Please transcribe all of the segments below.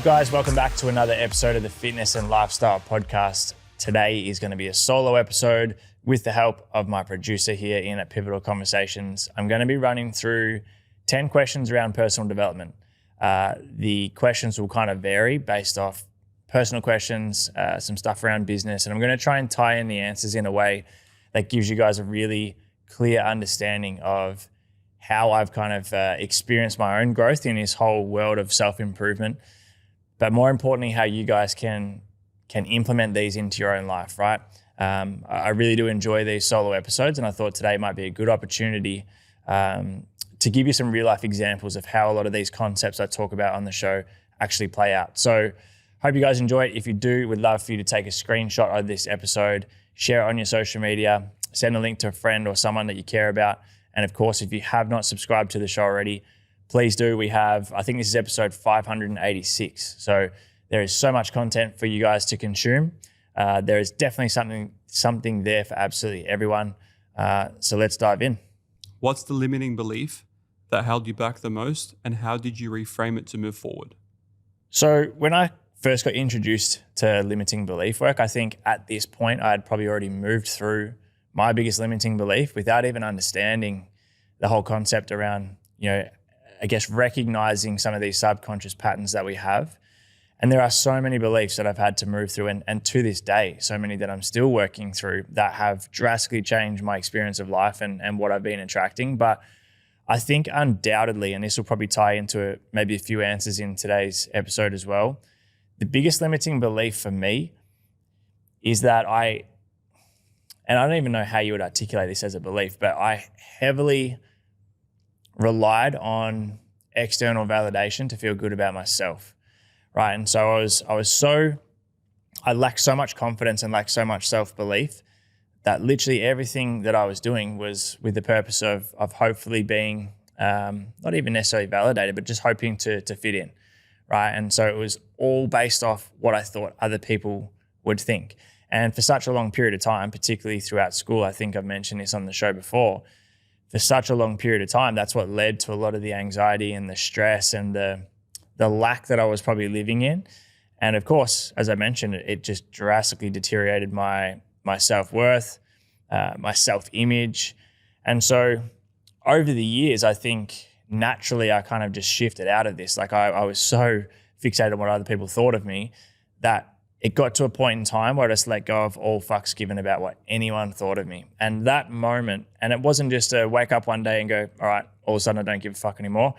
Guys, welcome back to another episode of the Fitness and Lifestyle Podcast. Today is going to be a solo episode with the help of my producer here in at Pivotal Conversations. I'm going to be running through 10 questions around personal development. The questions will kind of vary based off personal questions, some stuff around business, and I'm going to try and tie in the answers in a way that gives you guys a really clear understanding of how I've kind of experienced my own growth in this whole world of self-improvement. But more importantly, how you guys can implement these into your own life, right? I really do enjoy these solo episodes, and I thought today might be a good opportunity to give you some real life examples of how a lot of these concepts I talk about on the show actually play out. So hope you guys enjoy it. If you do, we'd love for you to take a screenshot of this episode, share it on your social media, send a link to a friend or someone that you care about. And of course, if you have not subscribed to the show already, please do. We have, I think this is episode 586. So there is so much content for you guys to consume. There is definitely something there for absolutely everyone. So let's dive in. What's the limiting belief that held you back the most, and how did you reframe it to move forward? So when I first got introduced to limiting belief work, I think at this point I had probably already moved through my biggest limiting belief without even understanding the whole concept around, I guess recognizing some of these subconscious patterns that we have. And there are so many beliefs that I've had to move through, and to this day, so many that I'm still working through that have drastically changed my experience of life and what I've been attracting. But I think undoubtedly, and this will probably tie into maybe a few answers in today's episode as well, the biggest limiting belief for me is that I don't even know how you would articulate this as a belief, but I heavily relied on external validation to feel good about myself, right? And so I lacked so much confidence and lacked so much self-belief that literally everything that I was doing was with the purpose of hopefully being not even necessarily validated, but just hoping to fit in, right? And so it was all based off what I thought other people would think. And for such a long period of time, particularly throughout school, I think I've mentioned this on the show before, for such a long period of time, that's what led to a lot of the anxiety and the stress and the lack that I was probably living in. And of course, as I mentioned, it just drastically deteriorated my self-worth, my self-image. And so over the years, I think naturally I kind of just shifted out of this. Like I was so fixated on what other people thought of me that it got to a point in time where I just let go of all fucks given about what anyone thought of me. And that moment, and it wasn't just to wake up one day and go, all right, all of a sudden I don't give a fuck anymore.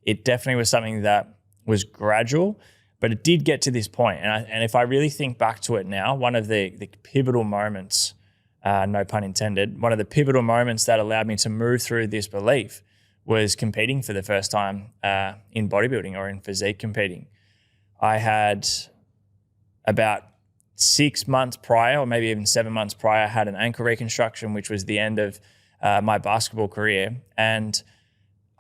It definitely was something that was gradual, but it did get to this point. And if I really think back to it now, one of the pivotal moments, no pun intended, one of the pivotal moments that allowed me to move through this belief was competing for the first time in bodybuilding or in physique competing. I had about 6 months prior, or maybe even 7 months prior, had an ankle reconstruction, which was the end of my basketball career. And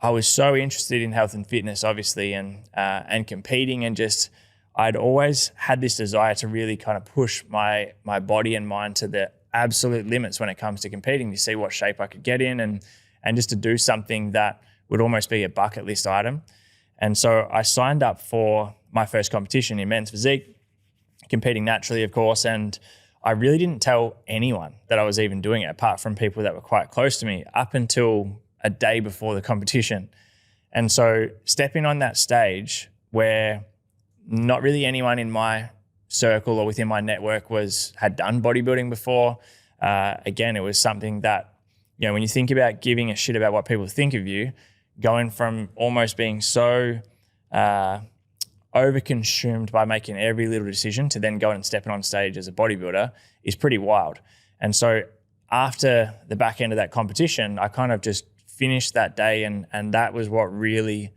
I was so interested in health and fitness, obviously, and competing, and just I'd always had this desire to really kind of push my body and mind to the absolute limits when it comes to competing, to see what shape I could get in and just to do something that would almost be a bucket list item. And so I signed up for my first competition in men's physique, competing naturally, of course, and I really didn't tell anyone that I was even doing it, apart from people that were quite close to me, up until a day before the competition. And so stepping on that stage where not really anyone in my circle or within my network had done bodybuilding before, again, it was something that, when you think about giving a shit about what people think of you, going from almost being so overconsumed by making every little decision to then going and stepping on stage as a bodybuilder is pretty wild. And so after the back end of that competition, I kind of just finished that day, and that was what really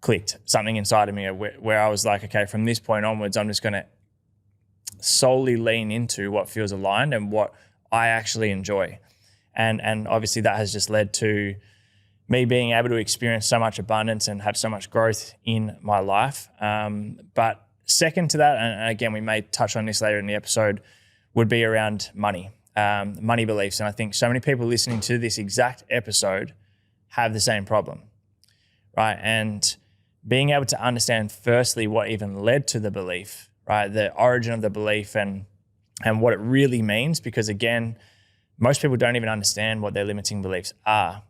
clicked something inside of me where I was like, okay, from this point onwards, I'm just going to solely lean into what feels aligned and what I actually enjoy. And obviously that has just led to me being able to experience so much abundance and have so much growth in my life. But second to that, and again, we may touch on this later in the episode, would be around money, money beliefs. And I think so many people listening to this exact episode have the same problem, right? And being able to understand firstly what even led to the belief, right? The origin of the belief and what it really means, because again, most people don't even understand what their limiting beliefs are,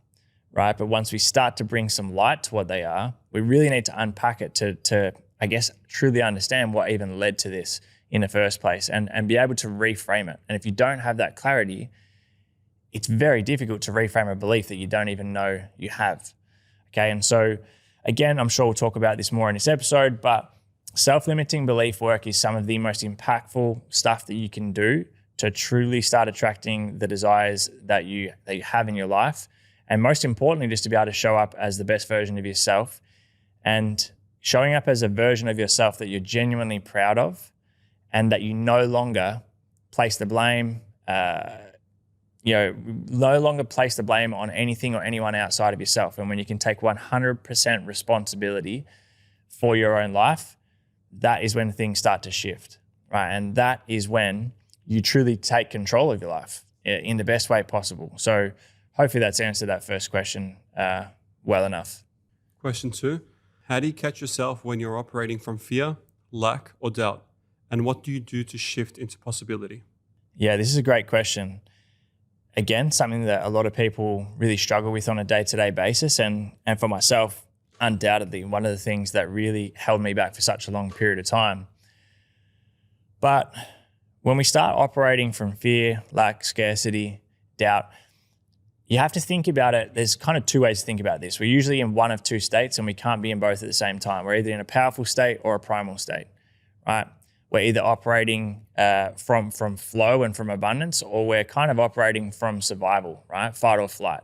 right? But once we start to bring some light to what they are, we really need to unpack it to I guess, truly understand what even led to this in the first place and be able to reframe it. And if you don't have that clarity, it's very difficult to reframe a belief that you don't even know you have. Okay, and so again, I'm sure we'll talk about this more in this episode, but self-limiting belief work is some of the most impactful stuff that you can do to truly start attracting the desires that you have in your life. And most importantly, just to be able to show up as the best version of yourself, and showing up as a version of yourself that you're genuinely proud of and that you no longer place the blame, no longer place the blame on anything or anyone outside of yourself. And when you can take 100% responsibility for your own life, that is when things start to shift, right? And that is when you truly take control of your life in the best way possible. So hopefully that's answered that first question well enough. Question 2, how do you catch yourself when you're operating from fear, lack, or doubt? And what do you do to shift into possibility? Yeah, this is a great question. Again, something that a lot of people really struggle with on a day-to-day basis. And for myself, undoubtedly, one of the things that really held me back for such a long period of time. But when we start operating from fear, lack, scarcity, doubt, you have to think about it. There's kind of two ways to think about this. We're usually in one of two states and we can't be in both at the same time. We're either in a powerful state or a primal state, right? We're either operating from flow and from abundance, or we're kind of operating from survival, right? Fight or flight.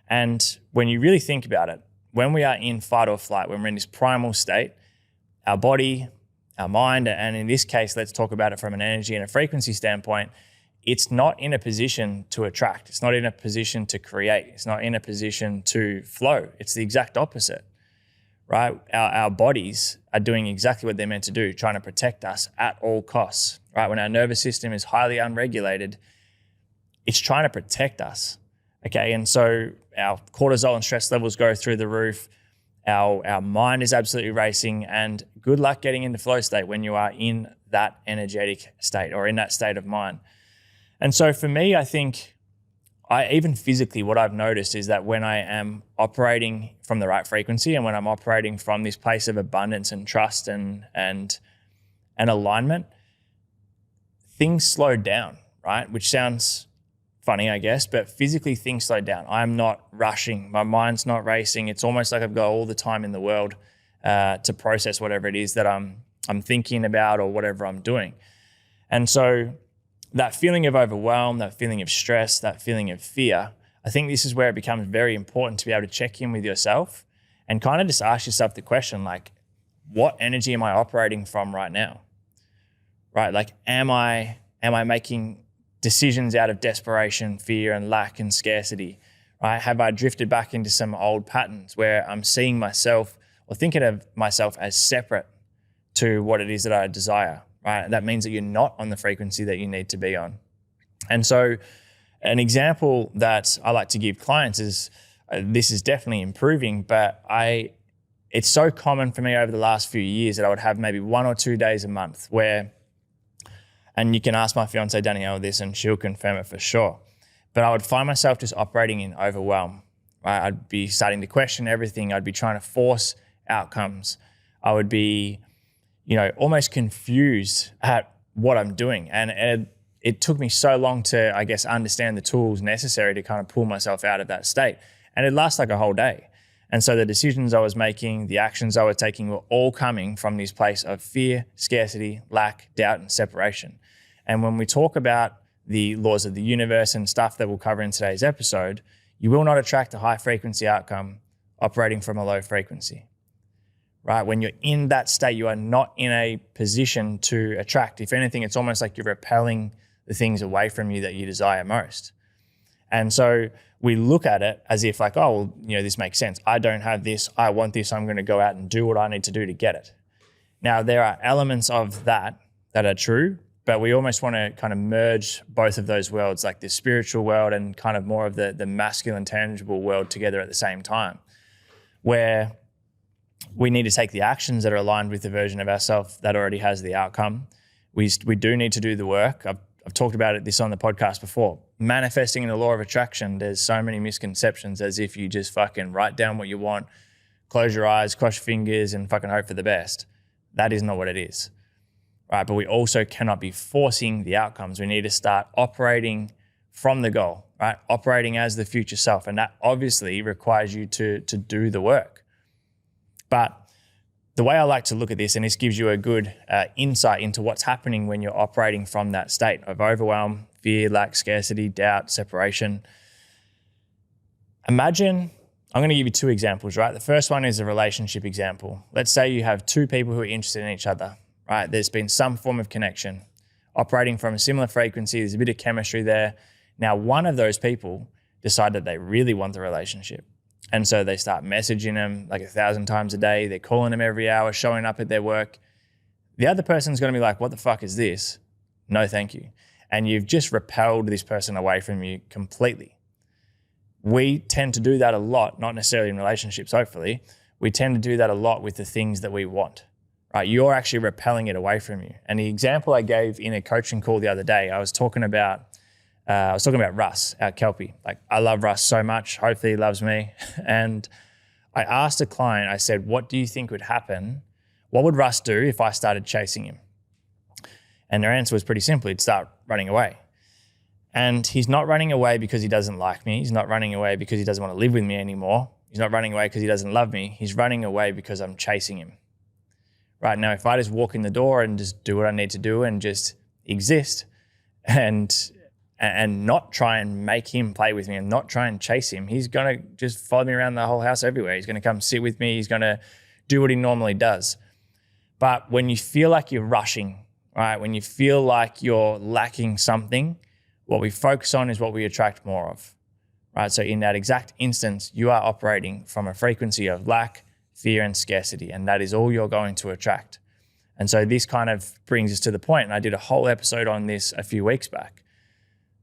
And when you really think about it, when we are in fight or flight, when we're in this primal state, our body, our mind, and in this case, let's talk about it from an energy and a frequency standpoint, it's not in a position to attract. It's not in a position to create. It's not in a position to flow. It's the exact opposite, right? Our bodies are doing exactly what they're meant to do, trying to protect us at all costs, right? When our nervous system is highly unregulated, it's trying to protect us, okay? And so our cortisol and stress levels go through the roof. Our mind is absolutely racing, and good luck getting into flow state when you are in that energetic state or in that state of mind. And so for me, I think even physically, what I've noticed is that when I am operating from the right frequency and when I'm operating from this place of abundance and trust and alignment, things slow down, right? Which sounds funny, I guess, but physically things slow down. I'm not rushing. My mind's not racing. It's almost like I've got all the time in the world to process whatever it is that I'm thinking about or whatever I'm doing. And so that feeling of overwhelm, that feeling of stress, that feeling of fear, I think this is where it becomes very important to be able to check in with yourself and kind of just ask yourself the question, like, what energy am I operating from right now? Right? Like, am I making decisions out of desperation, fear, and lack and scarcity? Right? Have I drifted back into some old patterns where I'm seeing myself or thinking of myself as separate to what it is that I desire? Right? That means that you're not on the frequency that you need to be on. And so an example that I like to give clients is, this is definitely improving, but it's so common for me over the last few years that I would have maybe 1 or 2 days a month where, and you can ask my fiance Danielle this and she'll confirm it for sure, but I would find myself just operating in overwhelm. Right? I'd be starting to question everything. I'd be trying to force outcomes. I would be almost confused at what I'm doing. And it took me so long to, I guess, understand the tools necessary to kind of pull myself out of that state. And it lasts like a whole day. And so the decisions I was making, the actions I was taking were all coming from this place of fear, scarcity, lack, doubt, and separation. And when we talk about the laws of the universe and stuff that we'll cover in today's episode, you will not attract a high frequency outcome operating from a low frequency. Right? When you're in that state, you are not in a position to attract. If anything, it's almost like you're repelling the things away from you that you desire most. And so we look at it as if like, oh, well, this makes sense. I don't have this. I want this. I'm going to go out and do what I need to do to get it. Now, there are elements of that are true, but we almost want to kind of merge both of those worlds, like the spiritual world and kind of more of the masculine, tangible world together at the same time, where we need to take the actions that are aligned with the version of ourselves that already has the outcome. We do need to do the work. I've talked about this on the podcast before. Manifesting in the law of attraction, there's so many misconceptions, as if you just fucking write down what you want, close your eyes, cross your fingers, and fucking hope for the best. That is not what it is, right? But we also cannot be forcing the outcomes. We need to start operating from the goal, right? Operating as the future self. And that obviously requires you to do the work. But the way I like to look at this, and this gives you a good insight into what's happening when you're operating from that state of overwhelm, fear, lack, scarcity, doubt, separation. Imagine, I'm going to give you two examples, right? The first one is a relationship example. Let's say you have two people who are interested in each other, right? There's been some form of connection, operating from a similar frequency. There's a bit of chemistry there. Now, one of those people decide that they really want the relationship. And so they start messaging them like 1,000 times a day. They're calling them every hour, showing up at their work. The other person's going to be like, what the fuck is this? No, thank you. And you've just repelled this person away from you completely. We tend to do that a lot, not necessarily in relationships, hopefully. We tend to do that a lot with the things that we want, right? You're actually repelling it away from you. And the example I gave in a coaching call the other day, I was talking about Russ, our Kelpie. Like, I love Russ so much. Hopefully he loves me. And I asked a client, I said, what do you think would happen? What would Russ do if I started chasing him? And their answer was pretty simple. He'd start running away. And he's not running away because he doesn't like me. He's not running away because he doesn't want to live with me anymore. He's not running away because he doesn't love me. He's running away because I'm chasing him. Right now, if I just walk in the door and just do what I need to do and just exist and not try and make him play with me and not try and chase him, he's going to just follow me around the whole house everywhere. He's going to come sit with me. He's going to do what he normally does. But when you feel like you're rushing, right, when you feel like you're lacking something, what we focus on is what we attract more of, right? So in that exact instance, you are operating from a frequency of lack, fear, and scarcity, and that is all you're going to attract. And so this kind of brings us to the point, and I did a whole episode on this a few weeks back.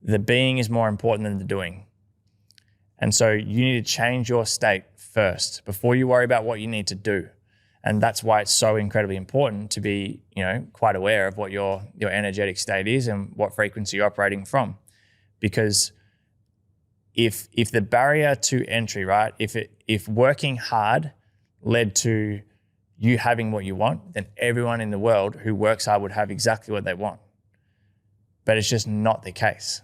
The being is more important than the doing. And so you need to change your state first before you worry about what you need to do. And that's why it's so incredibly important to be, quite aware of what your energetic state is and what frequency you're operating from. Because if the barrier to entry, right, if working hard led to you having what you want, then everyone in the world who works hard would have exactly what they want. But it's just not the case.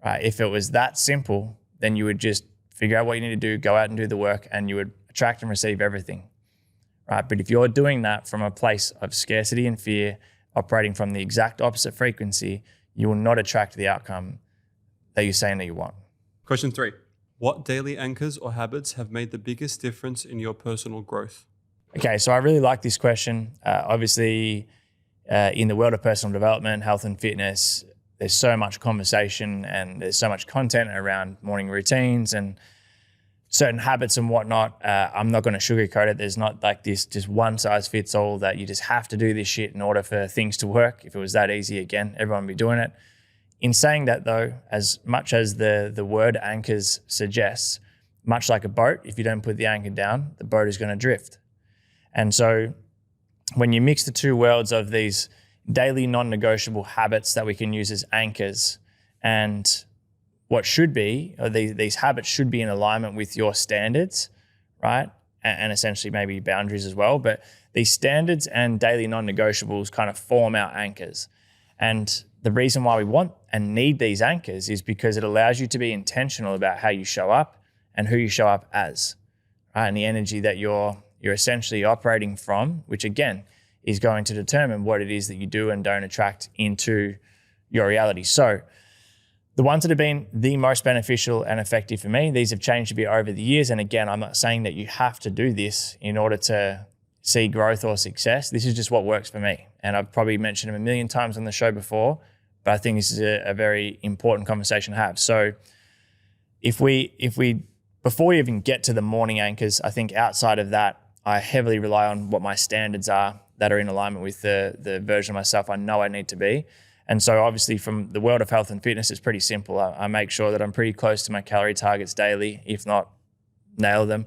Right? If it was that simple, then you would just figure out what you need to do, go out and do the work, and you would attract and receive everything. Right? But if you're doing that from a place of scarcity and fear, operating from the exact opposite frequency, you will not attract the outcome that you're saying that you want. Question 3. What daily anchors or habits have made the biggest difference in your personal growth? Okay, so I really like this question. Obviously, in the world of personal development, health and fitness, there's so much conversation and there's so much content around morning routines and certain habits and whatnot. I'm not going to sugarcoat it. There's not like this just one size fits all that you just have to do this shit in order for things to work. If it was that easy, again, everyone would be doing it. In saying that though, as much as the word anchors suggests, much like a boat, if you don't put the anchor down, the boat is going to drift. And so when you mix the two worlds of these daily non-negotiable habits that we can use as anchors and what should be, or these habits should be in alignment with your standards, right? And essentially maybe boundaries as well. But these standards and daily non-negotiables kind of form our anchors. And the reason why we want and need these anchors is because it allows you to be intentional about how you show up and who you show up as, right? And the energy that you're essentially operating from, which again is going to determine what it is that you do and don't attract into your reality. So the ones that have been the most beneficial and effective for me, these have changed a bit over the years. And again, I'm not saying that you have to do this in order to see growth or success. This is just what works for me. And I've probably mentioned them a million times on the show before, but I think this is a very important conversation to have. So if we before we even get to the morning anchors, I think outside of that, I heavily rely on what my standards are that are in alignment with the version of myself I know I need to be. And so obviously from the world of health and fitness, it's pretty simple. I make sure that I'm pretty close to my calorie targets daily, if not nail them.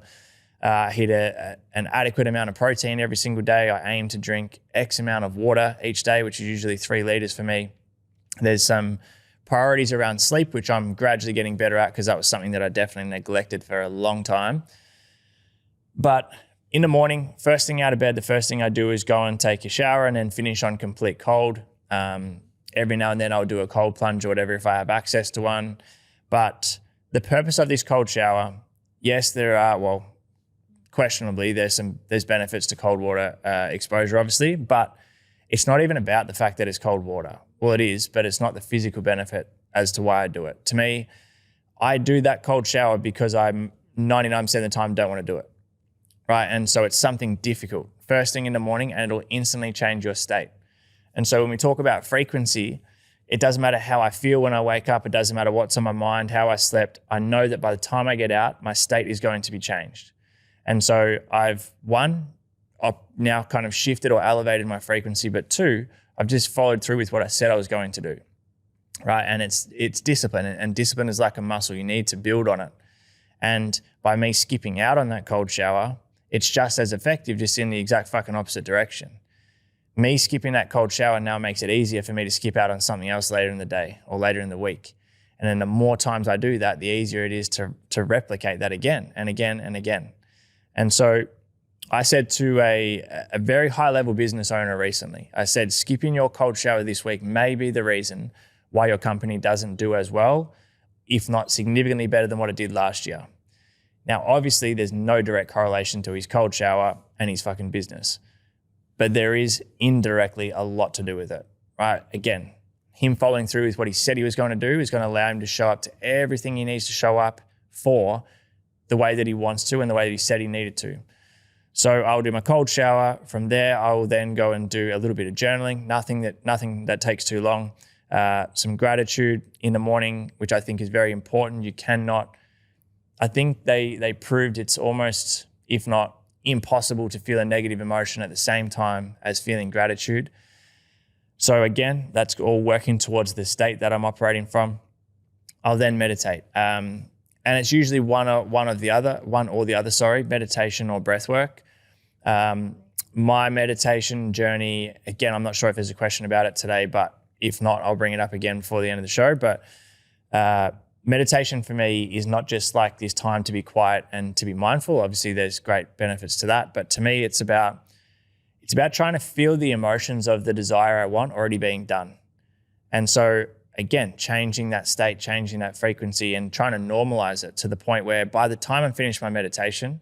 hit an adequate amount of protein every single day. I aim to drink X amount of water each day, which is usually 3 liters for me. There's some priorities around sleep, which I'm gradually getting better at because that was something that I definitely neglected for a long time. But in the morning, first thing out of bed, the first thing I do is go and take a shower and then finish on complete cold. Every now and then I'll do a cold plunge or whatever if I have access to one. But the purpose of this cold shower, yes, there are, questionably, there's benefits to cold water exposure, obviously, but it's not even about the fact that it's cold water. Well, it is, but it's not the physical benefit as to why I do it. To me, I do that cold shower because I'm 99% of the time don't want to do it, right? And so it's something difficult. First thing in the morning, and it'll instantly change your state. And so when we talk about frequency, it doesn't matter how I feel when I wake up. It doesn't matter what's on my mind, how I slept. I know that by the time I get out, my state is going to be changed. And so I've now kind of shifted or elevated my frequency, but 2, I've just followed through with what I said I was going to do, right? And it's discipline, and discipline is like a muscle. You need to build on it. And by me skipping out on that cold shower, it's just as effective, just in the exact fucking opposite direction. Me skipping that cold shower now makes it easier for me to skip out on something else later in the day or later in the week. And then the more times I do that, the easier it is to replicate that again and again and again. And so I said to a very high-level business owner recently, I said, skipping your cold shower this week may be the reason why your company doesn't do as well, if not significantly better than what it did last year. Now, obviously, there's no direct correlation to his cold shower and his fucking business, but there is indirectly a lot to do with it, right? Again, him following through with what he said he was going to do is going to allow him to show up to everything he needs to show up for the way that he wants to and the way that he said he needed to. So I'll do my cold shower. From there, I will then go and do a little bit of journaling, nothing that takes too long. Some gratitude in the morning, which I think is very important. You cannot, I think they proved it's almost, if not impossible, to feel a negative emotion at the same time as feeling gratitude. So again, that's all working towards the state that I'm operating from. I'll then meditate. And it's usually one or the other, meditation or breath work. My meditation journey, again, I'm not sure if there's a question about it today, but if not, I'll bring it up again before the end of the show. But meditation for me is not just like this time to be quiet and to be mindful. Obviously, there's great benefits to that. But to me, it's about trying to feel the emotions of the desire I want already being done. And so again, changing that state, changing that frequency, and trying to normalize it to the point where by the time I'm finished my meditation,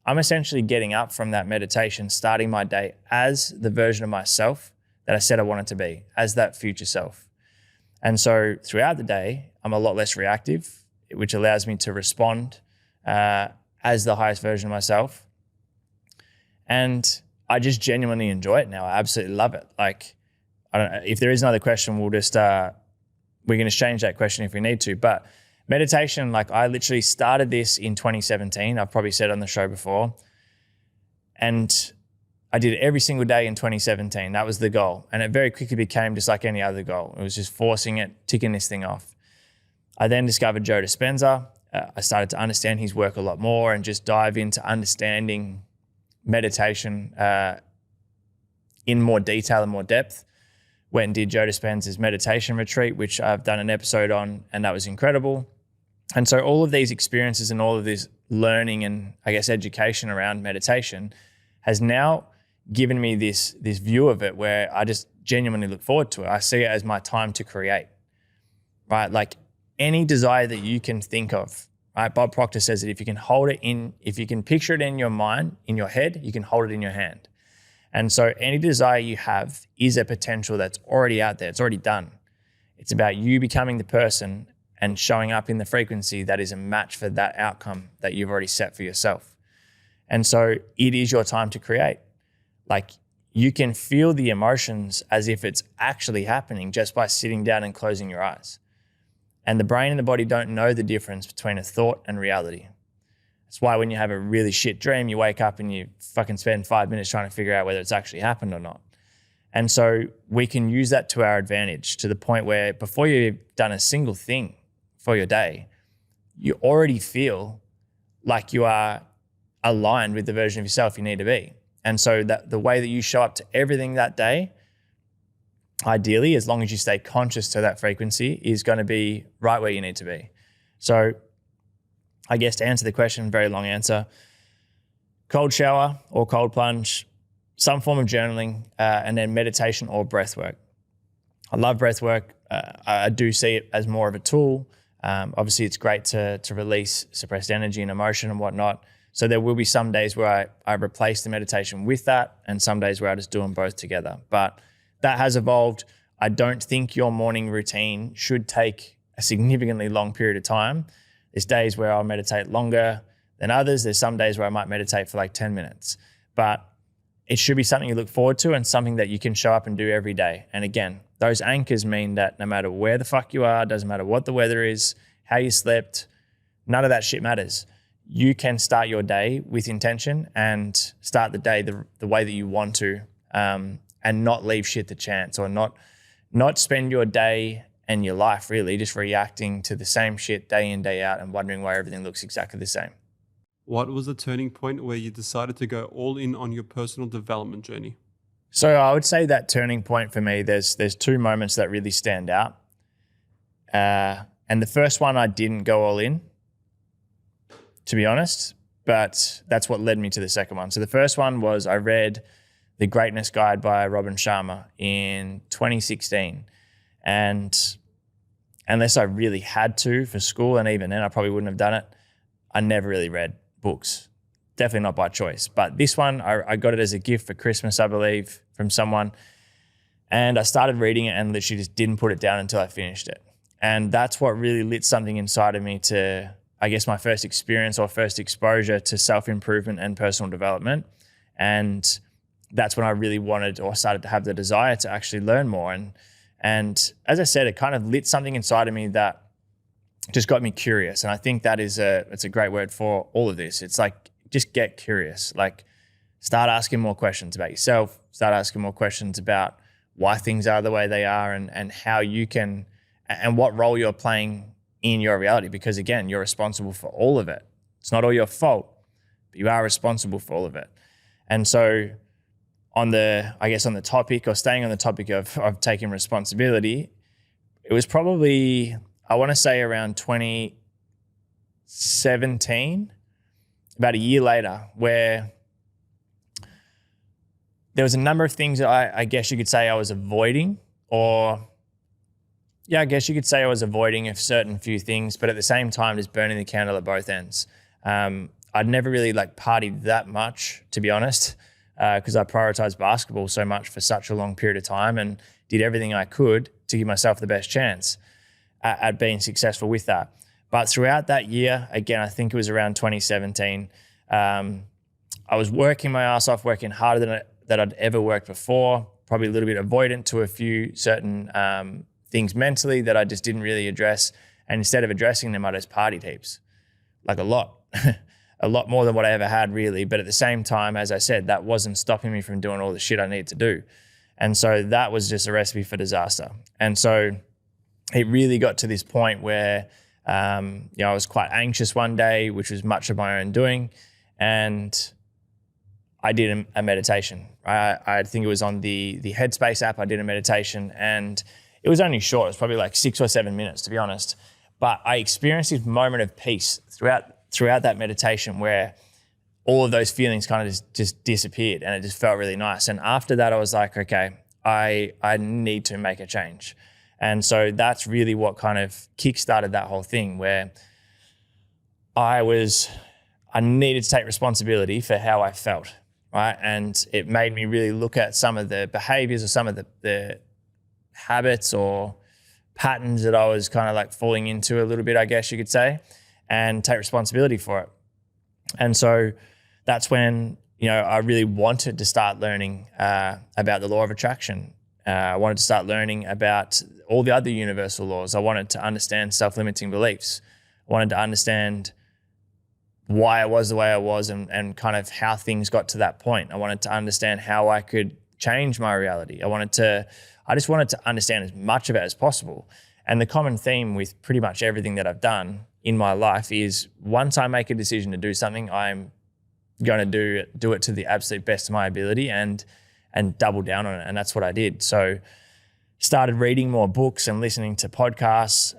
I'm essentially getting up from that meditation, starting my day as the version of myself that I said I wanted to be, as that future self. And so throughout the day, I'm a lot less reactive, which allows me to respond as the highest version of myself. And I just genuinely enjoy it now. I absolutely love it. Like, I don't know, if there is another question, we'll just, we can exchange that question if we need to. But meditation, like I literally started this in 2017. I've probably said on the show before. And I did it every single day in 2017. That was the goal. And it very quickly became just like any other goal. It was just forcing it, ticking this thing off. I then discovered Joe Dispenza. I started to understand his work a lot more and just dive into understanding meditation in more detail and more depth. Went and did Joe Dispenza's meditation retreat, which I've done an episode on, and that was incredible. And so all of these experiences and all of this learning and I guess education around meditation has now given me this view of it where I just genuinely look forward to it. I see it as my time to create, right? Like any desire that you can think of, right? Bob Proctor says that if you can picture it in your mind, in your head, you can hold it in your hand. And so any desire you have is a potential that's already out there. It's already done. It's about you becoming the person and showing up in the frequency that is a match for that outcome that you've already set for yourself. And so it is your time to create. Like you can feel the emotions as if it's actually happening just by sitting down and closing your eyes. And the brain and the body don't know the difference between a thought and reality. That's why when you have a really shit dream, you wake up and you fucking spend 5 minutes trying to figure out whether it's actually happened or not. And so we can use that to our advantage to the point where before you've done a single thing for your day, you already feel like you are aligned with the version of yourself you need to be. And so that the way that you show up to everything that day, ideally, as long as you stay conscious to that frequency, is going to be right where you need to be. So I guess to answer the question, very long answer, cold shower or cold plunge, some form of journaling, and then meditation or breath work. I love breath work. I do see it as more of a tool. Obviously, it's great to release suppressed energy and emotion and whatnot. So there will be some days where I replace the meditation with that, and some days where I just do them both together. But that has evolved. I don't think your morning routine should take a significantly long period of time. There's days where I'll meditate longer than others. There's some days where I might meditate for like 10 minutes. But it should be something you look forward to and something that you can show up and do every day. And again, those anchors mean that no matter where the fuck you are, doesn't matter what the weather is, how you slept, none of that shit matters. You can start your day with intention and start the day the way that you want to, and not leave shit to chance, or not spend your day and your life really just reacting to the same shit day in, day out and wondering why everything looks exactly the same. What was the turning point where you decided to go all in on your personal development journey? So I would say that turning point for me, there's two moments that really stand out. And the first one, I didn't go all in, to be honest, but that's what led me to the second one. So the first one was I read The Greatness Guide by Robin Sharma in 2016. And unless I really had to for school, and even then I probably wouldn't have done it, I never really read books. Definitely not by choice. But this one, I got it as a gift for Christmas, I believe, from someone. And I started reading it and literally just didn't put it down until I finished it. And that's what really lit something inside of me to, I guess, my first experience or first exposure to self-improvement and personal development. And that's when I really wanted or started to have the desire to actually learn more. And as I said, it kind of lit something inside of me that just got me curious. And I think that it's a great word for all of this. It's like, just get curious. Like, start asking more questions about yourself, start asking more questions about why things are the way they are, and how you can, and what role you're playing in your reality. Because again, you're responsible for all of it. It's not all your fault, but you are responsible for all of it. And so on the topic, or staying on the topic of taking responsibility, it was probably, I want to say around 2017, about a year later, where there was a number of things that I guess you could say I was avoiding, I guess you could say I was avoiding a certain few things, but at the same time, just burning the candle at both ends. I'd never really partied that much, to be honest, because I prioritized basketball so much for such a long period of time and did everything I could to give myself the best chance at being successful with that. But throughout that year, again, I think it was around 2017, I was working my ass off, working harder than I'd ever worked before, probably a little bit avoidant to a few certain things mentally that I just didn't really address. And instead of addressing them, I just partied heaps, like a lot, a lot more than what I ever had really. But at the same time, as I said, that wasn't stopping me from doing all the shit I needed to do. And so that was just a recipe for disaster. And so it really got to this point where I was quite anxious one day, which was much of my own doing. And I did a meditation. I think it was on the Headspace app. I did a meditation, and it was only short. It was probably like 6 or 7 minutes, to be honest. But I experienced this moment of peace throughout that meditation where all of those feelings kind of just disappeared, and it just felt really nice. And after that, I was like, okay, I need to make a change. And so that's really what kind of kickstarted that whole thing, where I needed to take responsibility for how I felt, right? And it made me really look at some of the behaviors or some of the habits or patterns that I was kind of falling into a little bit, I guess you could say, and take responsibility for it. And so that's when, I really wanted to start learning about the law of attraction. I wanted to start learning about all the other universal laws. I wanted to understand self-limiting beliefs. I wanted to understand why I was the way I was and kind of how things got to that point. I wanted to understand how I could change my reality. I just wanted to understand as much of it as possible. And the common theme with pretty much everything that I've done in my life is once I make a decision to do something, I'm going to do it to the absolute best of my ability and double down on it. And that's what I did. So started reading more books and listening to podcasts.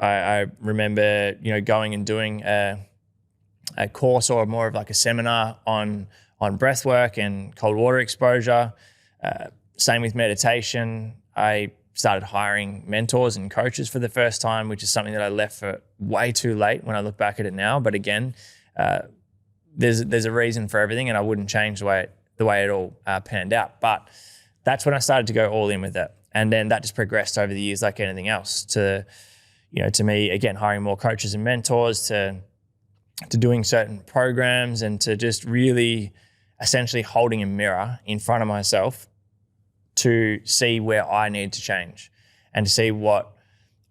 I remember, going and doing a course or more of like a seminar on breath work and cold water exposure. Same with meditation. I started hiring mentors and coaches for the first time, which is something that I left for way too late when I look back at it now. But again, there's a reason for everything, and I wouldn't change the way it all panned out. But that's when I started to go all in with it. And then that just progressed over the years like anything else to me, again, hiring more coaches and mentors, to doing certain programs, and to just really essentially holding a mirror in front of myself to see where I need to change and to see what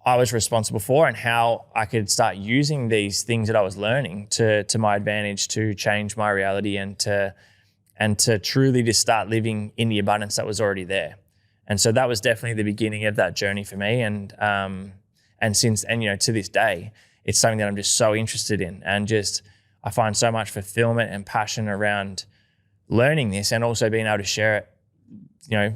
I was responsible for and how I could start using these things that I was learning to my advantage to change my reality and to truly just start living in the abundance that was already there. And so that was definitely the beginning of that journey for me. And to this day, it's something that I'm just so interested in, and just I find so much fulfillment and passion around learning this, and also being able to share it,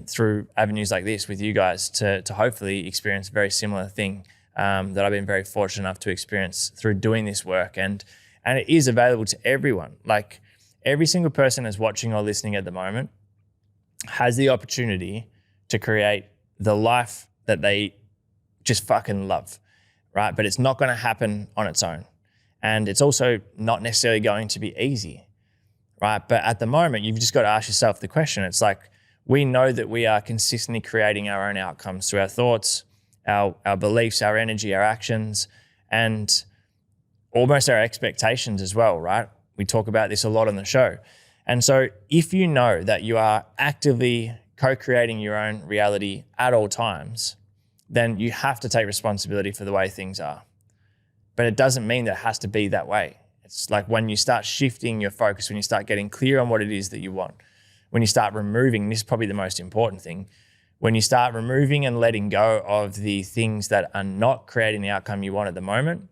through avenues like this with you guys to hopefully experience a very similar thing that I've been very fortunate enough to experience through doing this work. And it is available to everyone. Like, every single person that's watching or listening at the moment has the opportunity to create the life that they just fucking love, right? But it's not going to happen on its own. And it's also not necessarily going to be easy, right? But at the moment, you've just got to ask yourself the question. It's like, we know that we are consistently creating our own outcomes through our thoughts, our beliefs, our energy, our actions, and almost our expectations as well, right? We talk about this a lot on the show. And so if you know that you are actively co-creating your own reality at all times, then you have to take responsibility for the way things are. But it doesn't mean that it has to be that way. It's like when you start shifting your focus, when you start getting clear on what it is that you want, when you start removing, this is probably the most important thing, when you start removing and letting go of the things that are not creating the outcome you want at the moment,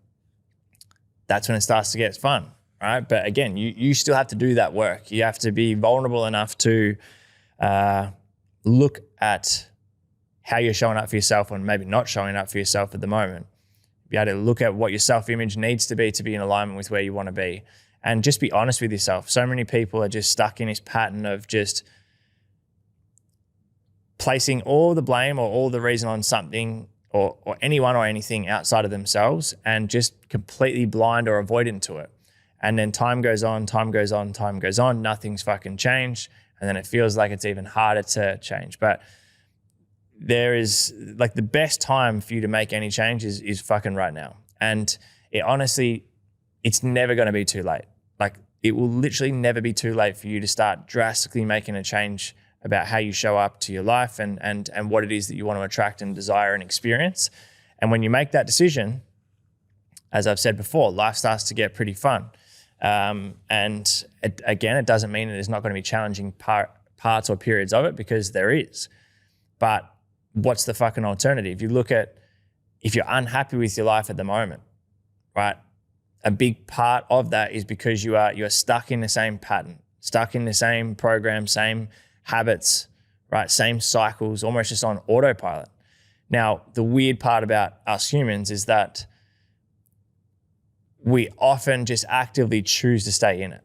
that's when it starts to get fun, right? But again, you still have to do that work. You have to be vulnerable enough to look at how you're showing up for yourself and maybe not showing up for yourself at the moment. Be able to look at what your self-image needs to be in alignment with where you want to be. And just be honest with yourself. So many people are just stuck in this pattern of just placing all the blame or all the reason on something or anyone or anything outside of themselves, and just completely blind or avoidant to it. And then time goes on, nothing's fucking changed. And then it feels like it's even harder to change. But there is, like, the best time for you to make any change is fucking right now. And it honestly, it's never going to be too late. Like, it will literally never be too late for you to start drastically making a change about how you show up to your life and what it is that you want to attract and desire and experience. And when you make that decision, as I've said before, life starts to get pretty fun. It doesn't mean that there's not going to be challenging parts or periods of it, because there is. But what's the fucking alternative? You look at, if you're unhappy with your life at the moment, right? A big part of that is because you're stuck in the same pattern, stuck in the same program, same habits, right? Same cycles, almost just on autopilot. Now, the weird part about us humans is that we often just actively choose to stay in it,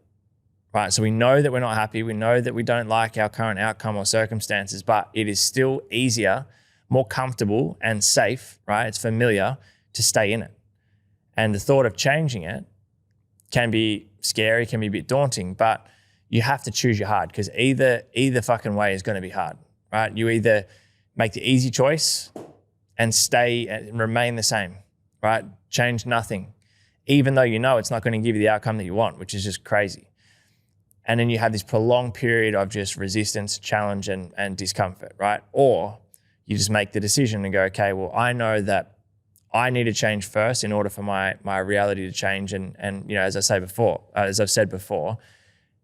right? So we know that we're not happy. We know that we don't like our current outcome or circumstances, but it is still easier, more comfortable and safe, right? It's familiar to stay in it. And the thought of changing it can be scary, can be a bit daunting, but you have to choose your hard, because either fucking way is going to be hard, right? You either make the easy choice and stay and remain the same, right? Change nothing, even though you know it's not going to give you the outcome that you want, which is just crazy. And then you have this prolonged period of just resistance, challenge, and discomfort, right? Or you just make the decision and go, okay, well, I know that I need to change first in order for my reality to change. And as I've said before,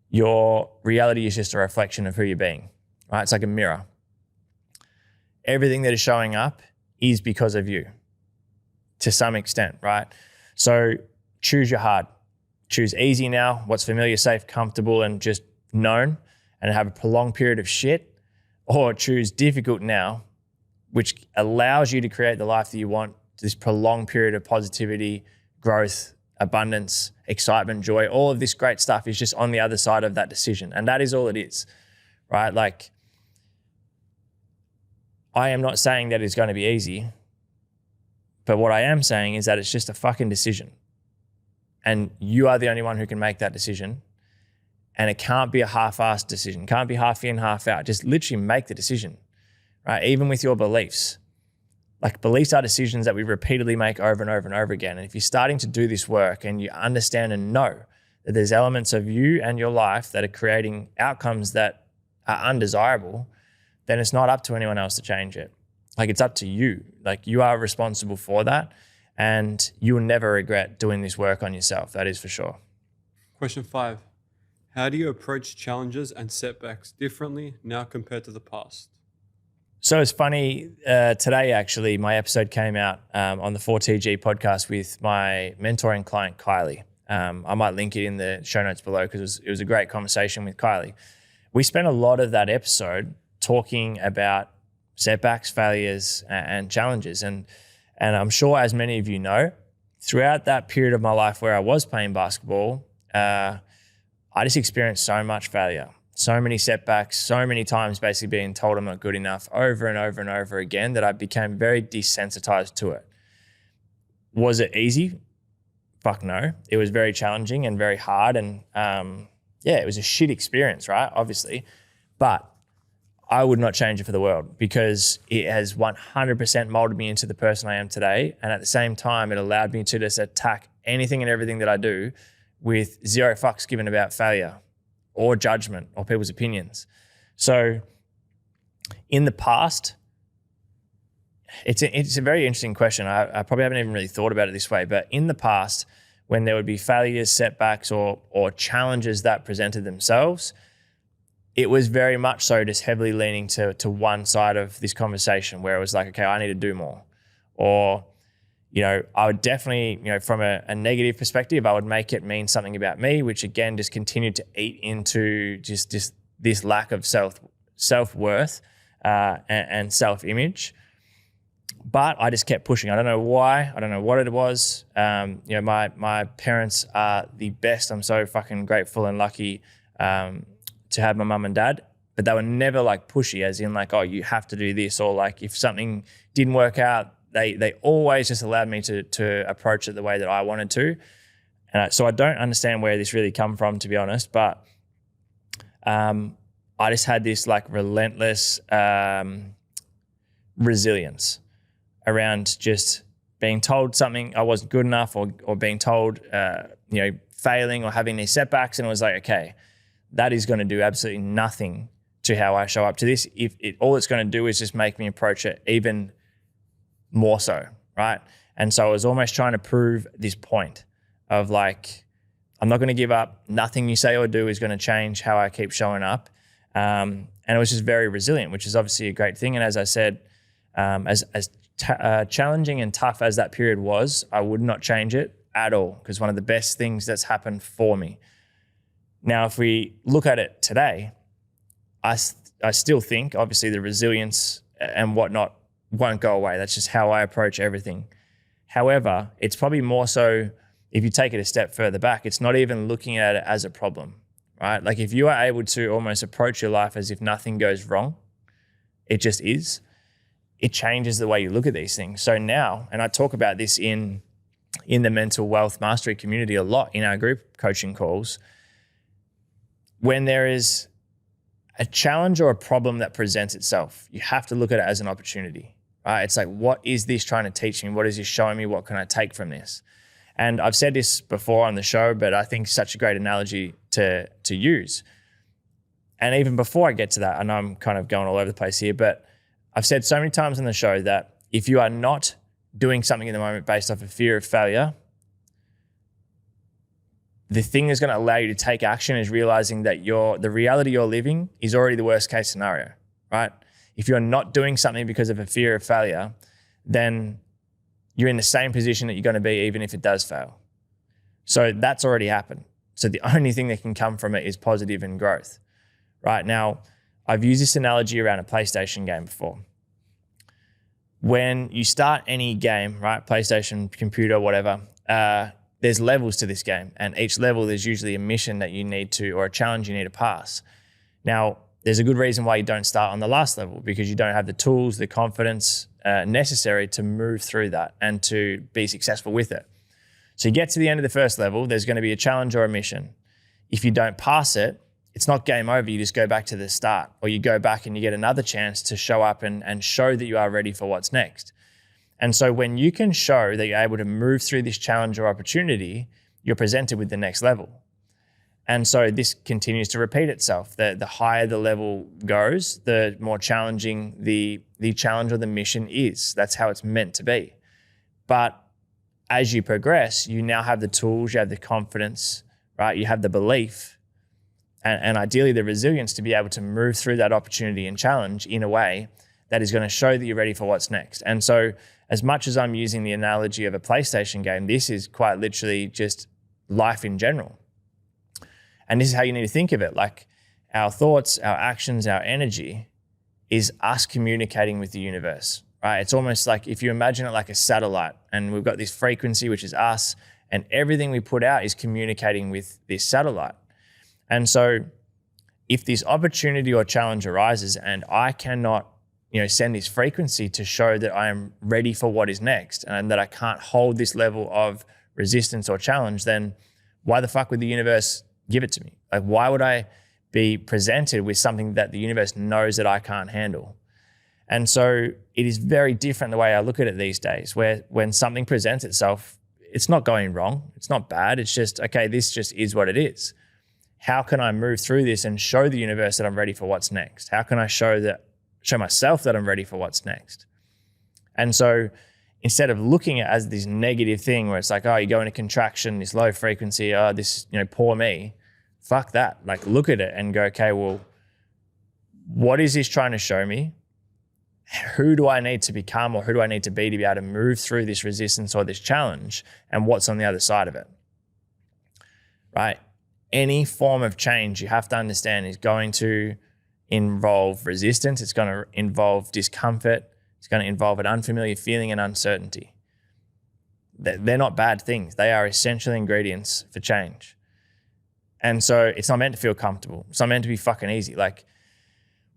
your reality is just a reflection of who you're being, right? It's like a mirror. Everything that is showing up is because of you to some extent, right? So choose your hard. choose easy now, what's familiar, safe, comfortable, and just known, and have a prolonged period of shit, or choose difficult now, which allows you to create the life that you want, this prolonged period of positivity, growth, abundance, excitement, joy. All of this great stuff is just on the other side of that decision. And that is all it is, right? Like, I am not saying that it's going to be easy, but what I am saying is that it's just a fucking decision. And you are the only one who can make that decision. And it can't be a half-assed decision. It can't be half in, half out. Just literally make the decision, right? Even with your beliefs. Like, beliefs are decisions that we repeatedly make over and over and over again. And if you're starting to do this work and you understand and know that there's elements of you and your life that are creating outcomes that are undesirable, then it's not up to anyone else to change it. Like, it's up to you. Like, you are responsible for that, and you will never regret doing this work on yourself. That is for sure. Question 5. How do you approach challenges and setbacks differently now compared to the past? So it's funny, today actually, my episode came out on the 4TG podcast with my mentoring client, Kylie. I might link it in the show notes below because it was a great conversation with Kylie. We spent a lot of that episode talking about setbacks, failures, and challenges. And I'm sure, as many of you know, throughout that period of my life where I was playing basketball, I just experienced so much failure, so many setbacks, so many times basically being told I'm not good enough over and over and over again that I became very desensitized to it. Was it easy? Fuck no. It was very challenging and very hard. And it was a shit experience, right? Obviously. But I would not change it for the world because it has 100% molded me into the person I am today. And at the same time, it allowed me to just attack anything and everything that I do with zero fucks given about failure or judgment or people's opinions. So in the past, it's a very interesting question. I probably haven't even really thought about it this way, but in the past, when there would be failures, setbacks, or challenges that presented themselves, it was very much so just heavily leaning to one side of this conversation where it was like, okay, I need to do more. Or, I would definitely, from a negative perspective, I would make it mean something about me, which again, just continued to eat into just this lack of self-worth and self-image. But I just kept pushing. I don't know why. I don't know what it was. My parents are the best. I'm so fucking grateful and lucky to have my mum and dad, but they were never like pushy, as in like, oh, you have to do this, or like if something didn't work out, they always just allowed me to approach it the way that I wanted to. And so I don't understand where this really come from, to be honest, but I just had this like relentless resilience around just being told something I wasn't good enough, or being told, failing or having these setbacks. And it was like, okay, that is going to do absolutely nothing to how I show up to this. All it's going to do is just make me approach it even more so, right? And so I was almost trying to prove this point of like, I'm not going to give up. Nothing you say or do is going to change how I keep showing up. And it was just very resilient, which is obviously a great thing. And as I said, as challenging and tough as that period was, I would not change it at all, because one of the best things that's happened for me. Now, if we look at it today, I still think obviously the resilience and whatnot won't go away. That's just how I approach everything. However, it's probably more so if you take it a step further back, it's not even looking at it as a problem, right? Like if you are able to almost approach your life as if nothing goes wrong, it just is, it changes the way you look at these things. So now, and I talk about this in the mental wealth mastery community a lot in our group coaching calls, when there is a challenge or a problem that presents itself, you have to look at it as an opportunity, right? It's like, what is this trying to teach me? What is this showing me? What can I take from this? And I've said this before on the show, but I think such a great analogy to use. And even before I get to that, I know I'm kind of going all over the place here, but I've said so many times on the show that if you are not doing something in the moment based off of fear of failure, the thing that's going to allow you to take action is realizing that the reality you're living is already the worst case scenario, right? If you're not doing something because of a fear of failure, then you're in the same position that you're going to be even if it does fail. So that's already happened. So the only thing that can come from it is positive and growth. Right now, I've used this analogy around a PlayStation game before. When you start any game, right, PlayStation, computer, whatever, there's levels to this game. And each level, there's usually a mission that you need to, or a challenge you need to pass. Now, there's a good reason why you don't start on the last level, because you don't have the tools, the confidence necessary to move through that and to be successful with it. So you get to the end of the first level, there's going to be a challenge or a mission. If you don't pass it, it's not game over. You just go back to the start, or you go back and you get another chance to show up and show that you are ready for what's next. And so when you can show that you're able to move through this challenge or opportunity, you're presented with the next level. And so this continues to repeat itself. The higher the level goes, the more challenging the challenge or the mission is. That's how it's meant to be. But as you progress, you now have the tools, you have the confidence, right? You have the belief and ideally the resilience to be able to move through that opportunity and challenge in a way that is going to show that you're ready for what's next. And so as much as I'm using the analogy of a PlayStation game, this is quite literally just life in general. And this is how you need to think of it. Like our thoughts, our actions, our energy is us communicating with the universe, right? It's almost like if you imagine it like a satellite, and we've got this frequency, which is us, and everything we put out is communicating with this satellite. And so if this opportunity or challenge arises and I cannot, send this frequency to show that I am ready for what is next and that I can't hold this level of resistance or challenge, then why the fuck would the universe give it to me? Like, why would I be presented with something that the universe knows that I can't handle? And so it is very different the way I look at it these days, where when something presents itself, it's not going wrong. It's not bad. It's just, okay, this just is what it is. How can I move through this and show the universe that I'm ready for what's next? How can I show myself that I'm ready for what's next? And so instead of looking at it as this negative thing where it's like, oh, you go into contraction, this low frequency, oh, this, poor me, fuck that. Like, look at it and go, okay, well, what is this trying to show me? Who do I need to become, or who do I need to be able to move through this resistance or this challenge, and what's on the other side of it, right? Any form of change, you have to understand, is going to involve resistance. It's going to involve discomfort. It's going to involve an unfamiliar feeling and uncertainty. They're not bad things. They are essential ingredients for change. And so it's not meant to feel comfortable. It's not meant to be fucking easy. Like,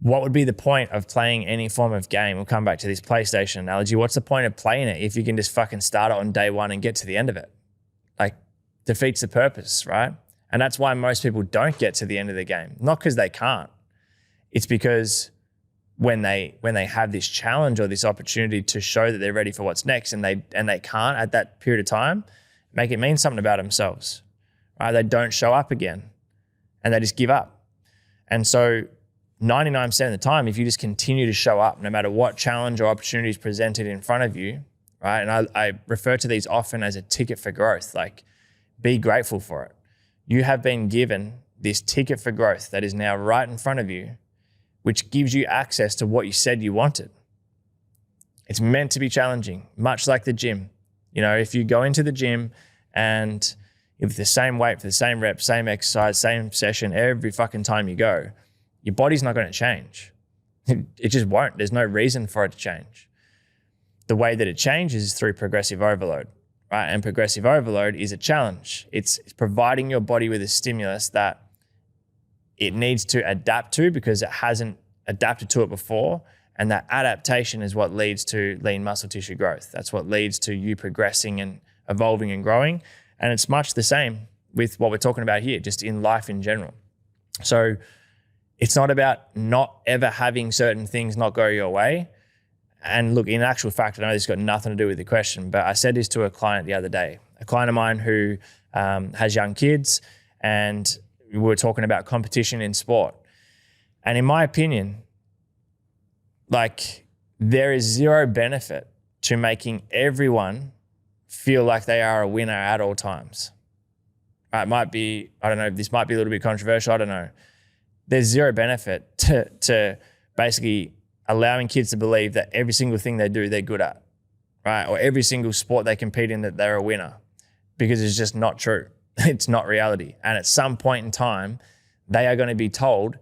what would be the point of playing any form of game? We'll come back to this PlayStation analogy. What's the point of playing it if you can just fucking start it on day one and get to the end of it? Like, defeats the purpose, right? And that's why most people don't get to the end of the game. Not because they can't. It's because when they have this challenge or this opportunity to show that they're ready for what's next, and they can't at that period of time, make it mean something about themselves, right? They don't show up again and they just give up. And so 99% of the time, if you just continue to show up, no matter what challenge or opportunity is presented in front of you, right? And I refer to these often as a ticket for growth. Like, be grateful for it. You have been given this ticket for growth that is now right in front of you, which gives you access to what you said you wanted. It's meant to be challenging, much like the gym. If you go into the gym and if the same weight for the same rep, same exercise, same session every fucking time you go, your body's not going to change. It just won't. There's no reason for it to change. The way that it changes is through progressive overload, right? And progressive overload is a challenge. It's providing your body with a stimulus that it needs to adapt to because it hasn't adapted to it before. And that adaptation is what leads to lean muscle tissue growth. That's what leads to you progressing and evolving and growing. And it's much the same with what we're talking about here, just in life in general. So it's not about not ever having certain things not go your way. And look, in actual fact, I know this has got nothing to do with the question, but I said this to a client the other day, a client of mine who has young kids, and we were talking about competition in sport. And in my opinion, like, there is zero benefit to making everyone feel like they are a winner at all times. It might be, I don't know, this might be a little bit controversial, I don't know. There's zero benefit to basically allowing kids to believe that every single thing they do, they're good at, right? Or every single sport they compete in, that they're a winner, because it's just not true. It's not reality. And at some point in time, they are going to be told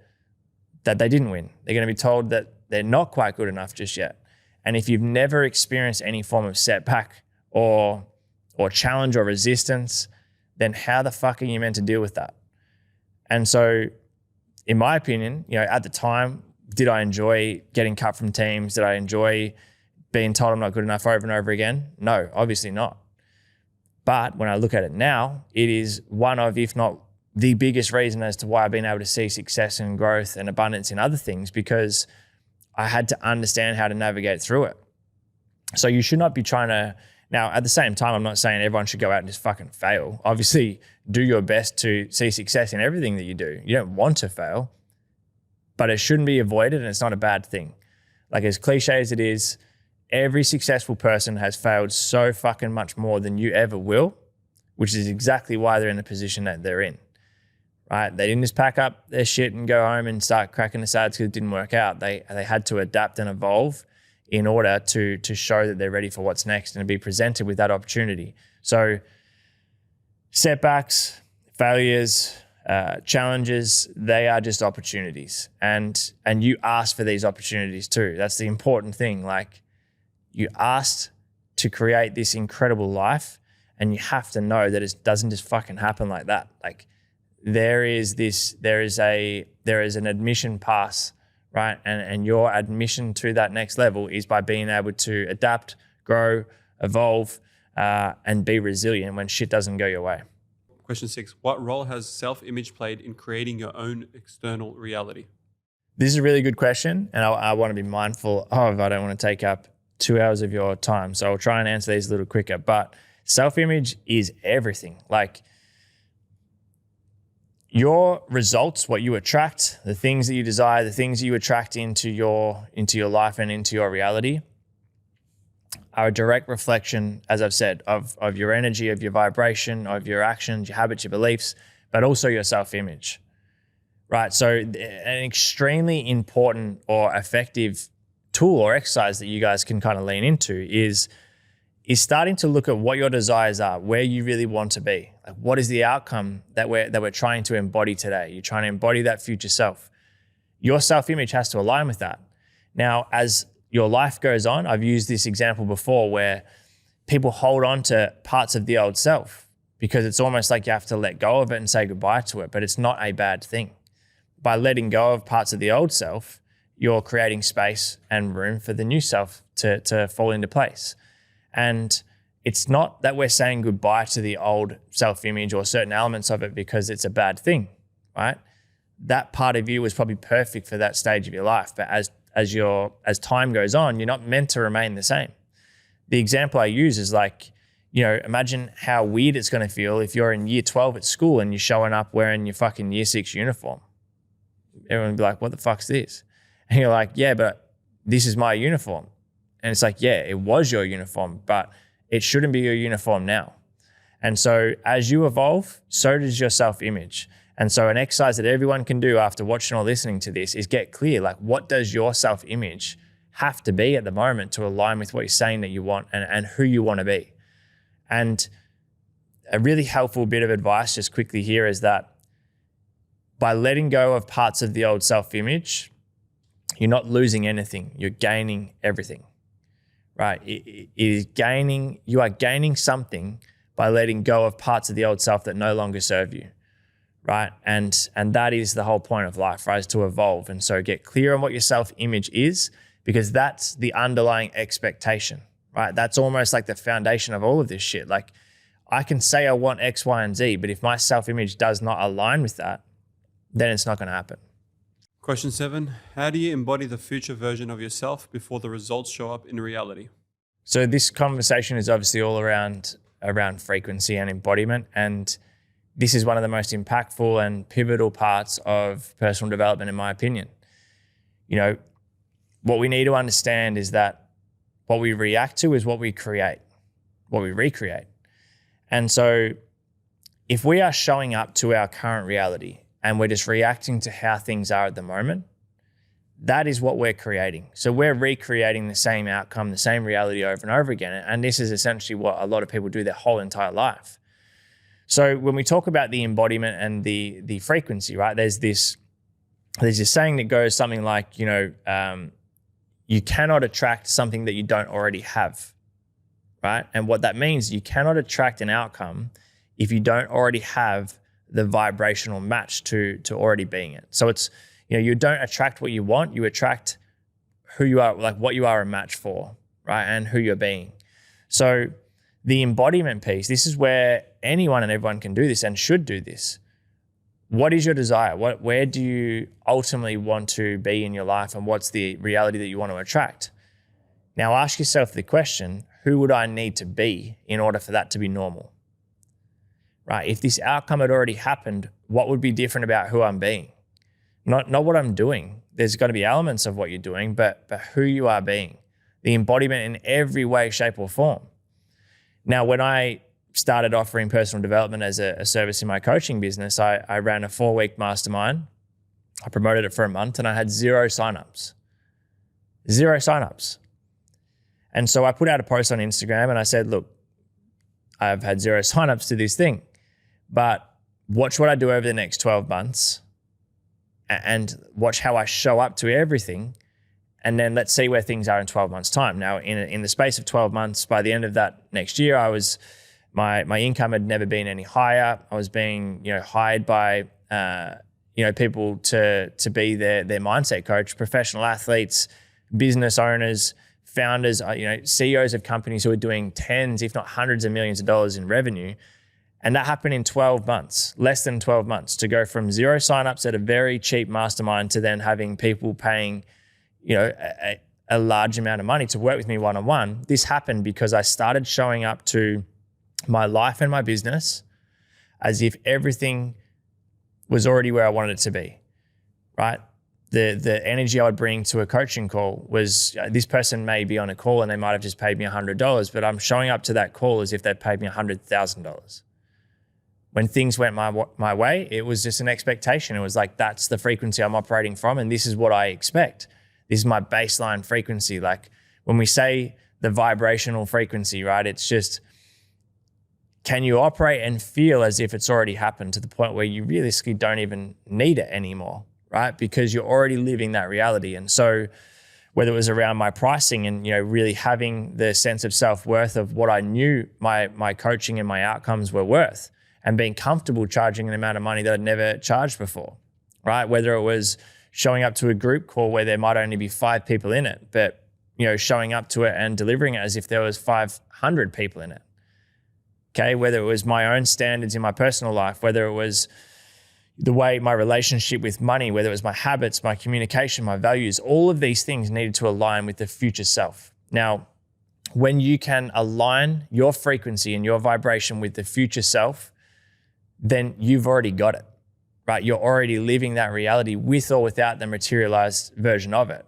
that they didn't win. They're going to be told that they're not quite good enough just yet. And if you've never experienced any form of setback or challenge or resistance, then how the fuck are you meant to deal with that? And so, in my opinion, at the time, did I enjoy getting cut from teams? Did I enjoy being told I'm not good enough over and over again? No, obviously not. But when I look at it now, it is one of, if not the biggest reason as to why I've been able to see success and growth and abundance in other things, because I had to understand how to navigate through it. So you should not be trying to, now at the same time, I'm not saying everyone should go out and just fucking fail. Obviously, do your best to see success in everything that you do. You don't want to fail, but it shouldn't be avoided, and it's not a bad thing. Like, as cliche as it is, every successful person has failed so fucking much more than you ever will, which is exactly why they're in the position that they're in, right? They didn't just pack up their shit and go home and start cracking the sides because it didn't work out. They had to adapt and evolve in order to show that they're ready for what's next and to be presented with that opportunity. So setbacks, failures, challenges, they are just opportunities. And you asked for these opportunities too. That's the important thing. Like, you asked to create this incredible life, and you have to know that it doesn't just fucking happen like that. Like, there is an admission pass, right? And your admission to that next level is by being able to adapt, grow, evolve, and be resilient when shit doesn't go your way. Question 6, what role has self-image played in creating your own external reality? This is a really good question, and I want to be mindful of, I don't want to take up 2 hours of your time. So I'll try and answer these a little quicker. But self-image is everything. Like, your results, what you attract, the things that you desire, the things you attract into your life and into your reality are a direct reflection, as I've said, of your energy, of your vibration, of your actions, your habits, your beliefs, but also your self-image, right? So an extremely important or effective tool or exercise that you guys can kind of lean into is starting to look at what your desires are, where you really want to be. Like, what is the outcome that we're trying to embody today? You're trying to embody that future self. Your self-image has to align with that. Now, as your life goes on, I've used this example before where people hold on to parts of the old self because it's almost like you have to let go of it and say goodbye to it, but it's not a bad thing. By letting go of parts of the old self, you're creating space and room for the new self to fall into place. And it's not that we're saying goodbye to the old self-image or certain elements of it because it's a bad thing, right? That part of you was probably perfect for that stage of your life. But as time goes on, you're not meant to remain the same. The example I use is like, imagine how weird it's going to feel if you're in year 12 at school and you're showing up wearing your fucking year 6 uniform. Everyone would be like, what the fuck's this? And you're like, yeah, but this is my uniform. And it's like, yeah, it was your uniform, but it shouldn't be your uniform now. And so as you evolve, so does your self-image. And so an exercise that everyone can do after watching or listening to this is get clear, like, what does your self-image have to be at the moment to align with what you're saying that you want and who you want to be? And a really helpful bit of advice just quickly here is that by letting go of parts of the old self-image, you're not losing anything, you're gaining everything. Right? You are gaining something by letting go of parts of the old self that no longer serve you, right? And that is the whole point of life, right? Is to evolve. And so get clear on what your self-image is, because that's the underlying expectation, right? That's almost like the foundation of all of this shit. Like, I can say I want X, Y, and Z, but if my self-image does not align with that, then it's not going to happen. Question 7, how do you embody the future version of yourself before the results show up in reality? So this conversation is obviously all around frequency and embodiment. And this is one of the most impactful and pivotal parts of personal development, in my opinion. What we need to understand is that what we react to is what we create, what we recreate. And so if we are showing up to our current reality and we're just reacting to how things are at the moment, that is what we're creating. So we're recreating the same outcome, the same reality over and over again. And this is essentially what a lot of people do their whole entire life. So when we talk about the embodiment and the frequency, right? There's this saying that goes something like, you cannot attract something that you don't already have, right? And what that means, you cannot attract an outcome if you don't already have the vibrational match to already being it. So it's, you don't attract what you want, you attract who you are, like what you are a match for, right? And who you're being. So the embodiment piece, this is where anyone and everyone can do this and should do this. What is your desire? Where do you ultimately want to be in your life, and what's the reality that you want to attract? Now ask yourself the question, who would I need to be in order for that to be normal? Right? If this outcome had already happened, what would be different about who I'm being? Not what I'm doing. There's got to be elements of what you're doing, but who you are being. The embodiment in every way, shape, or form. Now, when I started offering personal development as a service in my coaching business, I ran a 4-week mastermind. I promoted it for a month and I had 0 signups. 0 signups. And so I put out a post on Instagram and I said, look, I've had 0 signups to this thing, but watch what I do over the next 12 months and watch how I show up to everything. And then let's see where things are in 12 months' time. Now, in the space of 12 months, by the end of that next year, my income had never been any higher. I was being, hired by, people to be their mindset coach, professional athletes, business owners, founders, CEOs of companies who are doing tens, if not hundreds of millions of dollars in revenue. And that happened in 12 months, less than 12 months, to go from 0 signups at a very cheap mastermind to then having people paying, a large amount of money to work with me one-on-one. This happened because I started showing up to my life and my business as if everything was already where I wanted it to be, right? The energy I would bring to a coaching call was, this person may be on a call and they might have just paid me $100, but I'm showing up to that call as if they paid me $100,000. When things went my way, it was just an expectation. It was like, that's the frequency I'm operating from, and this is what I expect. This is my baseline frequency. Like when we say the vibrational frequency, right? It's just, can you operate and feel as if it's already happened to the point where you realistically don't even need it anymore, right? Because you're already living that reality. And so whether it was around my pricing and, really having the sense of self-worth of what I knew my coaching and my outcomes were worth, and being comfortable charging an amount of money that I'd never charged before, right? Whether it was showing up to a group call where there might only be 5 people in it, but, showing up to it and delivering it as if there was 500 people in it. Okay, whether it was my own standards in my personal life, whether it was the way my relationship with money, whether it was my habits, my communication, my values, all of these things needed to align with the future self. Now, when you can align your frequency and your vibration with the future self, then you've already got it, right? You're already living that reality with or without the materialized version of it.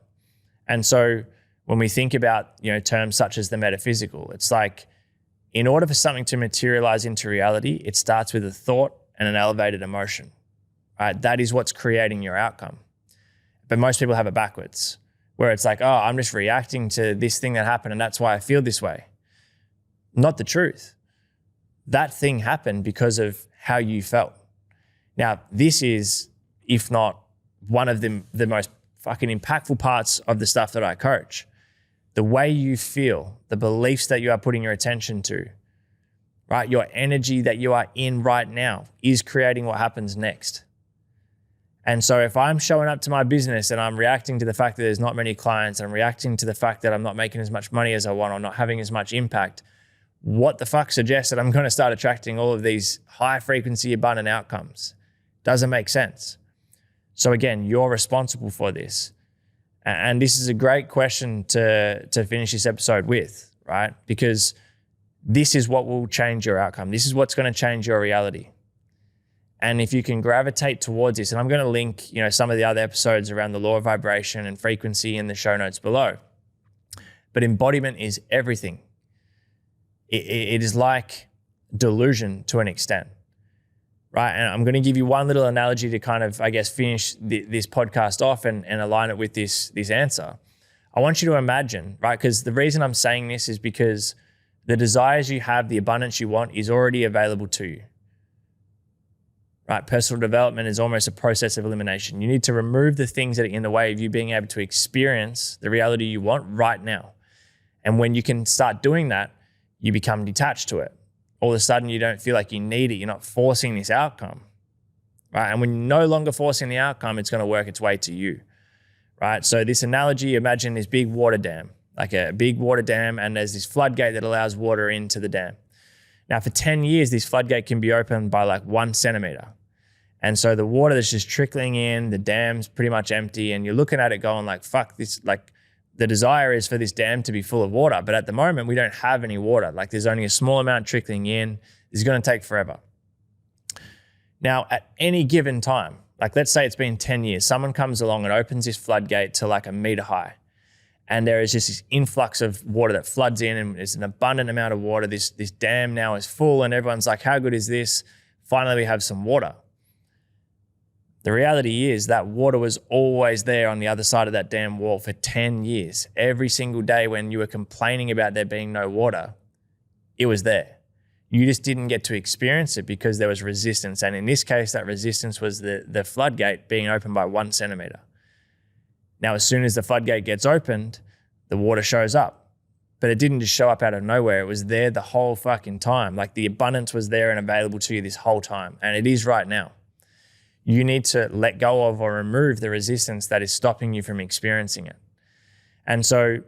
And so when we think about, terms such as the metaphysical, it's like, in order for something to materialize into reality, it starts with a thought and an elevated emotion, right? That is what's creating your outcome. But most people have it backwards, where it's like, oh, I'm just reacting to this thing that happened and that's why I feel this way. Not the truth. That thing happened because of how you felt. Now, this is, if not one of the most fucking impactful parts of the stuff that I coach. The way you feel, the beliefs that you are putting your attention to, right? Your energy that you are in right now is creating what happens next. And so if I'm showing up to my business and I'm reacting to the fact that there's not many clients, I'm reacting to the fact that I'm not making as much money as I want or not having as much impact, what the fuck suggests that I'm going to start attracting all of these high frequency abundant outcomes? Doesn't make sense. So again, you're responsible for this. And this is a great question to finish this episode with, right? Because this is what will change your outcome. This is what's going to change your reality. And if you can gravitate towards this, and I'm going to link, some of the other episodes around the law of vibration and frequency in the show notes below. But embodiment is everything. It is like delusion to an extent, right? And I'm going to give you one little analogy to kind of, finish this podcast off and align it with this answer. I want you to imagine, right? Because the reason I'm saying this is because the desires you have, the abundance you want is already available to you, right? Personal development is almost a process of elimination. You need to remove the things that are in the way of you being able to experience the reality you want right now. And when you can start doing that, you become detached to it. All of a sudden, you don't feel like you need it. You're not forcing this outcome, right? And when you're no longer forcing the outcome, it's going to work its way to you, right? So this analogy, imagine this big water dam, like a big water dam, and there's this floodgate that allows water into the dam. Now, for 10 years, this floodgate can be opened by like 1 centimeter. And so the water that's just trickling in, the dam's pretty much empty, and you're looking at it going like, fuck this, like the desire is for this dam to be full of water. But at the moment, we don't have any water. Like there's only a small amount trickling in. This is going to take forever. Now, at any given time, like let's say it's been 10 years, someone comes along and opens this floodgate to like 1 meter high. And there is just this influx of water that floods in, and there's an abundant amount of water. This dam now is full, and everyone's like, how good is this? Finally, we have some water. The reality is that water was always there on the other side of that dam wall for 10 years. Every single day when you were complaining about there being no water, it was there. You just didn't get to experience it because there was resistance. And in this case, that resistance was the floodgate being opened by 1 centimeter. Now, as soon as the floodgate gets opened, the water shows up. But it didn't just show up out of nowhere. It was there the whole fucking time. Like the abundance was there and available to you this whole time. And it is right now. You need to let go of or remove the resistance that is stopping you from experiencing it. And so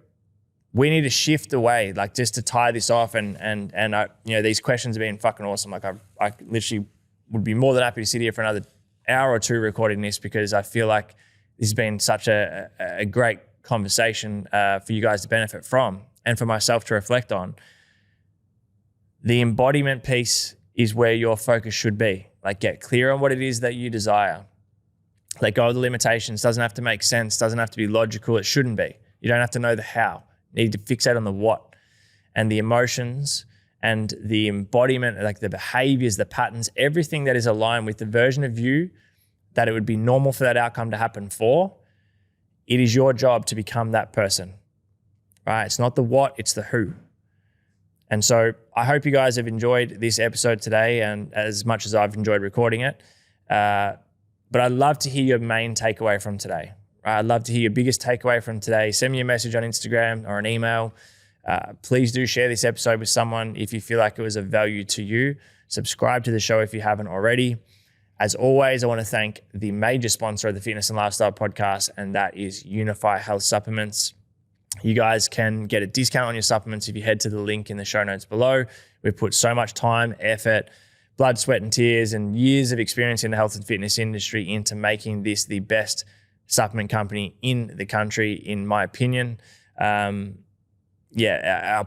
we need to shift away, like just to tie this off. And I, these questions have been fucking awesome. Like I literally would be more than happy to sit here for another hour or two recording this, because I feel like this has been such a great conversation for you guys to benefit from and for myself to reflect on. The embodiment piece is where your focus should be. Like get clear on what it is that you desire. Let go of the limitations. Doesn't have to make sense. Doesn't have to be logical. It shouldn't be. You don't have to know the how. You need to fixate on the what and the emotions and the embodiment, like the behaviors, the patterns, everything that is aligned with the version of you that it would be normal for that outcome to happen for. It is your job to become that person, right? It's not the what, it's the who. And so I hope you guys have enjoyed this episode today, and as much as I've enjoyed recording it. But I'd love to hear your main takeaway from today. I'd love to hear your biggest takeaway from today. Send me a message on Instagram or an email. Please do share this episode with someone if you feel like it was of value to you. Subscribe to the show if you haven't already. As always, I want to thank the major sponsor of the Fitness and Lifestyle Podcast, and that is Unify Health Supplements. You guys can get a discount on your supplements if you head to the link in the show notes below. We've put so much time, effort, blood, sweat, and tears, and years of experience in the health and fitness industry into making this the best supplement company in the country, in my opinion. Our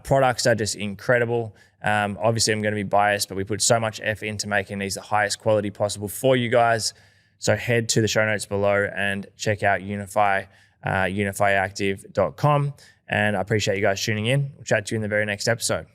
products are just incredible. Obviously, I'm going to be biased, but we put so much effort into making these the highest quality possible for you guys. So head to the show notes below and check out Unify, unifyactive.com. And I appreciate you guys tuning in. We'll chat to you in the very next episode.